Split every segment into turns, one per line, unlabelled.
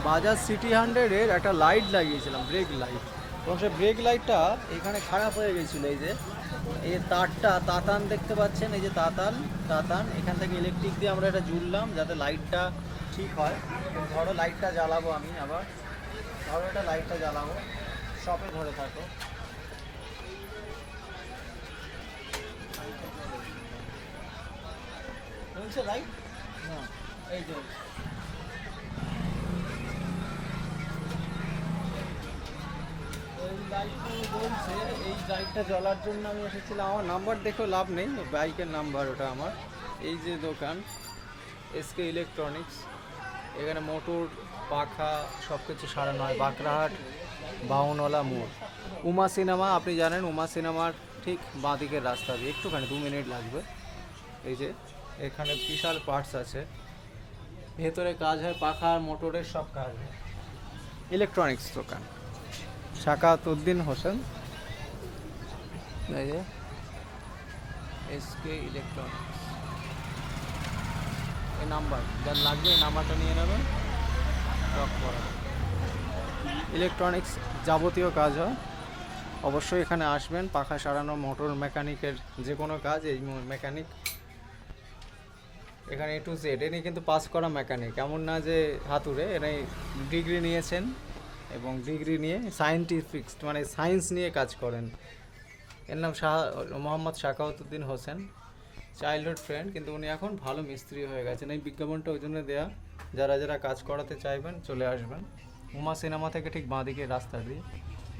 Bajaj city 100-এর একটা light লাগিয়েছিলাম, break light, এবং সেই ব্রেক লাইটটা এখানে খারাপ হয়ে গেছিলো। এই যে এই তারটা তাতান দেখতে পাচ্ছেন, এই যে তাতান তাতান এখান থেকে ইলেকট্রিক দিয়ে আমরা এটা জুড়লাম যাতে লাইটটা ঠিক হয়। ধরো লাইটটা জ্বালাবো আমি আবার, ধরো এটা লাইটটা জ্বালাবো, শপে ধরে থাকো। চলছে লাইট? হ্যাঁ, এই যে এই লাইটটা জ্বলছে। এই লাইটটা জ্বলার জন্য আমি এসেছিলাম। আমার নাম্বার দেখেও লাভ নেই, বাইকের নাম্বার ওটা আমার। এই যে দোকান এসকে ইলেকট্রনিক্স, এখানে মোটর পাখা সব কিছু সারানো হয়। বাঁকড়াহাট বাউনওয়ালা মোড়, উমা সিনেমা, আপনি জানেন উমা সিনেমার ঠিক বাঁদিকের রাস্তা দিয়ে একটুখানি 2 মিনিট লাগবে। এই যে এখানে বিশাল পার্টস আছে, ভেতরে কাজ হয়, পাখা আর মোটরের সব কাজ হয়। ইলেকট্রনিক্স দোকান শাকাত উদ্দিন হোসেন, এই যে এসকে ইলেকট্রনিক্স। এই নাম্বার যার লাগবে এই নাম্বারটা নিয়ে নেবেন, টক করা। ইলেকট্রনিক্স যাবতীয় কাজ হয়, অবশ্যই এখানে আসবেন। পাখা সারানো, মোটর মেকানিকের যে কোনো কাজ, এই মেকানিক এখানে A to Z। এনি কিন্তু পাস করা মেকানিক, এমন না যে হাতুড়ে, এনে ডিগ্রি নিয়েছেন এবং ডিগ্রি নিয়ে সায়েন্টিফিক মানে সায়েন্স নিয়ে কাজ করেন। এর নাম মোহাম্মদ শাকাওয়াতুদ্দিন হোসেন, চাইল্ডহুড ফ্রেন্ড, কিন্তু উনি এখন ভালো মিস্ত্রি হয়ে গেছেন। এই বিজ্ঞাপনটা ওই জন্য দেওয়া, যারা যারা কাজ করাতে চাইবেন চলে আসবেন। উমা সিনেমা থেকে ঠিক বাঁদিকে রাস্তা দিয়ে,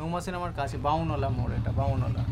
উমা সিনেমার কাছে বাউনওয়ালা মোড়, এটা বাউনওয়ালা।